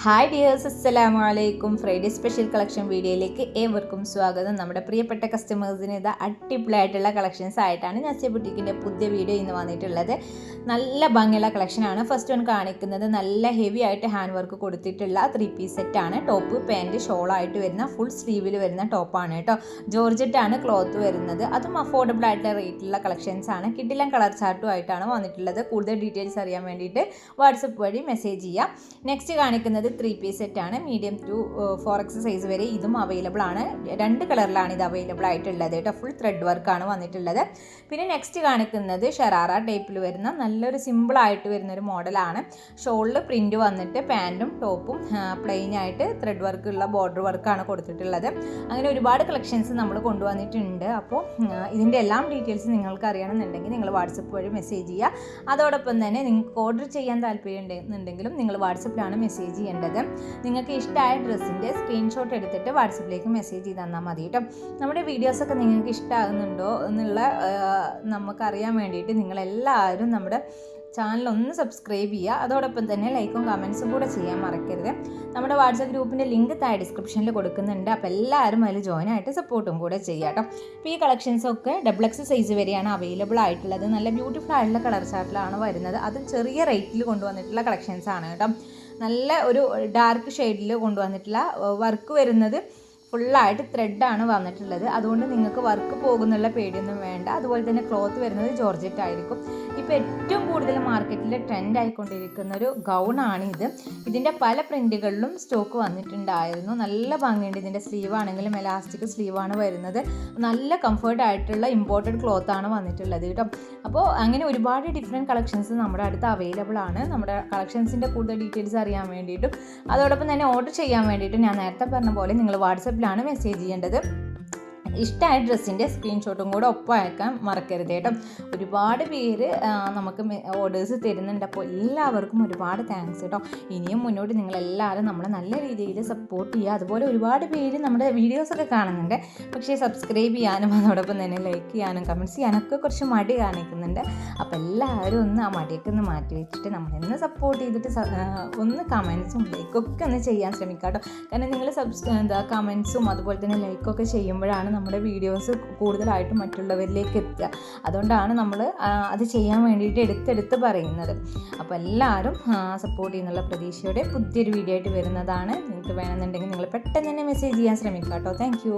Hi dears, അസ്സലാമു അലൈക്കും. Friday special collection വീഡിയോയിലേക്ക് ഏവർക്കും സ്വാഗതം. നമ്മുടെ പ്രിയപ്പെട്ട കസ്റ്റമേഴ്സിന് ഇത് അടിപൊളിയായിട്ടുള്ള കളക്ഷൻസ് ആയിട്ടാണ് നസ്യ ബുട്ടീക്കിൻ്റെ പുതിയ വീഡിയോ ഇന്ന് വന്നിട്ടുള്ളത്. നല്ല ഭംഗിയുള്ള കളക്ഷനാണ്. ഫസ്റ്റ് വൺ കാണിക്കുന്നത് നല്ല ഹെവി ആയിട്ട് ഹാൻഡ് വർക്ക് കൊടുത്തിട്ടുള്ള 3 പീസ് സെറ്റാണ്. ടോപ്പ് പാൻറ്റ് ഷോളായിട്ട് വരുന്ന ഫുൾ സ്ലീവിൽ വരുന്ന ടോപ്പാണ് കേട്ടോ. ജോർജറ്റാണ് ക്ലോത്ത് വരുന്നത്. അതും അഫോർഡബിൾ ആയിട്ടുള്ള റേറ്റിലുള്ള കളക്ഷൻസ് ആണ്. കിഡിലൻ കളർ ചാർട്ടും ആയിട്ടാണ് വന്നിട്ടുള്ളത്. കൂടുതൽ ഡീറ്റെയിൽസ് അറിയാൻ വേണ്ടിയിട്ട് വാട്സപ്പ് വഴി മെസ്സേജ് ചെയ്യാം. നെക്സ്റ്റ് കാണിക്കുന്നത് 3 പീസ് സെറ്റാണ്. മീഡിയം ടു 4X സൈസ് വരെ ഇതും അവൈലബിൾ ആണ്. 2 കളറിലാണ് ഇത് അവൈലബിൾ ആയിട്ടുള്ളത് കേട്ടോ. ഫുൾ ത്രെഡ് വർക്കാണ് വന്നിട്ടുള്ളത്. പിന്നെ നെക്സ്റ്റ് കാണിക്കുന്നത് ഷറാറ ടൈപ്പിൽ വരുന്ന നല്ലൊരു സിമ്പിളായിട്ട് വരുന്നൊരു മോഡലാണ്. ഷോളിൽ പ്രിൻറ്റ് വന്നിട്ട് പാൻറ്റും ടോപ്പും പ്ലെയിൻ ആയിട്ട് ത്രെഡ് വർക്കുള്ള ബോർഡർ വർക്കാണ് കൊടുത്തിട്ടുള്ളത്. അങ്ങനെ ഒരുപാട് കളക്ഷൻസ് നമ്മൾ കൊണ്ടുവന്നിട്ടുണ്ട്. അപ്പോൾ ഇതിൻ്റെ എല്ലാം ഡീറ്റെയിൽസ് നിങ്ങൾക്ക് അറിയണമെന്നുണ്ടെങ്കിൽ നിങ്ങൾ വാട്സപ്പ് വഴി മെസ്സേജ് ചെയ്യുക. അതോടൊപ്പം തന്നെ നിങ്ങൾക്ക് ഓർഡർ ചെയ്യാൻ താല്പര്യം ഉണ്ടെങ്കിലും നിങ്ങൾ വാട്സപ്പിലാണ് മെസ്സേജ് ചെയ്യേണ്ടത്. നിങ്ങൾക്ക് ഇഷ്ടമായ ഡ്രസ്സിൻ്റെ സ്ക്രീൻഷോട്ട് എടുത്തിട്ട് വാട്സപ്പിലേക്ക് മെസ്സേജ് ചെയ്ത് തന്നാൽ മതി കേട്ടോ. നമ്മുടെ വീഡിയോസൊക്കെ നിങ്ങൾക്ക് ഇഷ്ടമാകുന്നുണ്ടോ എന്നുള്ള നമുക്കറിയാൻ വേണ്ടിയിട്ട് നിങ്ങളെല്ലാവരും നമ്മുടെ ചാനൽ ഒന്ന് സബ്സ്ക്രൈബ് ചെയ്യുക. അതോടൊപ്പം തന്നെ ലൈക്കും കമൻസും കൂടെ ചെയ്യാൻ മറക്കരുത്. നമ്മുടെ വാട്സപ്പ് ഗ്രൂപ്പിൻ്റെ ലിങ്ക് താഴെ ഡിസ്ക്രിപ്ഷനിൽ കൊടുക്കുന്നുണ്ട്. അപ്പോൾ എല്ലാവരും അതിൽ ജോയിൻ ആയിട്ട് സപ്പോർട്ടും കൂടെ ചെയ്യുക കേട്ടോ. അപ്പോൾ ഈ കളക്ഷൻസൊക്കെ XXL സൈസ് വരെയാണ് അവൈലബിൾ ആയിട്ടുള്ളത്. നല്ല ബ്യൂട്ടിഫുൾ ആയിട്ടുള്ള കളർ ചാർട്ടിലാണ് വരുന്നത്. അത് ചെറിയ റേറ്റിൽ കൊണ്ടുവന്നിട്ടുള്ള കളക്ഷൻസ് ആണ് കേട്ടോ. നല്ല ഒരു ഡാർക്ക് ഷെയ്ഡിൽ കൊണ്ടുവന്നിട്ടുള്ള വർക്ക് വരുന്നത് ഫുള്ളായിട്ട് ത്രെഡാണ് വന്നിട്ടുള്ളത്. അതുകൊണ്ട് നിങ്ങൾക്ക് വർക്ക് പോകുന്നുള്ള പേടിയൊന്നും വേണ്ട. അതുപോലെ തന്നെ ക്ലോത്ത് വരുന്നത് ജോർജറ്റ് ആയിരിക്കും. ഇപ്പോൾ ഏറ്റവും കൂടുതൽ മാർക്കറ്റിൽ ട്രെൻഡ് ആയിക്കൊണ്ടിരിക്കുന്ന ഒരു ഗൗണാണിത്. ഇതിൻ്റെ പല പ്രിൻറ്റുകളിലും സ്റ്റോക്ക് വന്നിട്ടുണ്ടായിരുന്നു. നല്ല ഭംഗിയുണ്ട്. ഇതിൻ്റെ സ്ലീവ് ആണെങ്കിലും എലാസ്റ്റിക് സ്ലീവാണ് വരുന്നത്. നല്ല കംഫർട്ട് ആയിട്ടുള്ള ഇമ്പോർട്ടഡ് ക്ലോത്താണ് വന്നിട്ടുള്ളത് കേട്ടോ. അപ്പോൾ അങ്ങനെ ഒരുപാട് ഡിഫറെൻറ്റ് കളക്ഷൻസ് നമ്മുടെ അടുത്ത് അവൈലബിൾ ആണ്. നമ്മുടെ കളക്ഷൻസിൻ്റെ കൂടുതൽ ഡീറ്റെയിൽസ് അറിയാൻ വേണ്ടിയിട്ടും അതോടൊപ്പം തന്നെ ഓർഡർ ചെയ്യാൻ വേണ്ടിയിട്ടും ഞാൻ നേരത്തെ പറഞ്ഞ പോലെ നിങ്ങൾ വാട്സപ്പിലാണ് മെസ്സേജ് ചെയ്യേണ്ടത്. ഇഷ്ടമായ ഡ്രസ്സിൻ്റെ സ്ക്രീൻഷോട്ടും കൂടെ ഒപ്പം അയക്കാൻ മറക്കരുത് കേട്ടോ. ഒരുപാട് പേര് നമുക്ക് ഓർഡേഴ്സ് തരുന്നുണ്ട്. അപ്പോൾ എല്ലാവർക്കും ഒരുപാട് താങ്ക്സ് കേട്ടോ. ഇനിയും മുന്നോട്ട് നിങ്ങളെല്ലാവരും നമ്മളെ നല്ല രീതിയിൽ സപ്പോർട്ട് ചെയ്യുക. അതുപോലെ ഒരുപാട് പേര് നമ്മുടെ വീഡിയോസൊക്കെ കാണുന്നുണ്ട്, പക്ഷേ സബ്സ്ക്രൈബ് ചെയ്യാനും അതോടൊപ്പം തന്നെ ലൈക്ക് ചെയ്യാനും കമൻറ്റ്സ് ചെയ്യാനൊക്കെ കുറച്ച് മടി കാണിക്കുന്നുണ്ട്. അപ്പോൾ എല്ലാവരും ഒന്ന് ആ മടിയൊക്കെ ഒന്ന് മാറ്റി വെച്ചിട്ട് നമ്മളെന്ന് സപ്പോർട്ട് ചെയ്തിട്ട് ഒന്ന് കമൻറ്റ്സും ലൈക്കൊക്കെ ഒന്ന് ചെയ്യാൻ ശ്രമിക്കുക കേട്ടോ. കാരണം നിങ്ങൾ കമൻറ്റ്സും അതുപോലെ തന്നെ ലൈക്കൊക്കെ ചെയ്യുമ്പോഴാണ് നമ്മുടെ വീഡിയോസ് കൂടുതലായിട്ട് മറ്റുള്ളവരിലേക്ക് എത്തുക. അതുകൊണ്ടാണ് നമ്മൾ അത് ചെയ്യാൻ വേണ്ടിയിട്ട് എടുത്തെടുത്ത് പറയുന്നത്. അപ്പോൾ എല്ലാവരും സപ്പോർട്ട് ചെയ്യുന്നുള്ള പ്രതീക്ഷയോടെ പുതിയൊരു വീഡിയോ ആയിട്ട് വരുന്നതാണ്. നിങ്ങൾക്ക് വേണമെന്നുണ്ടെങ്കിൽ നിങ്ങൾ പെട്ടെന്ന് തന്നെ മെസ്സേജ് ചെയ്യാൻ ശ്രമിക്കുക കേട്ടോ. Thank you.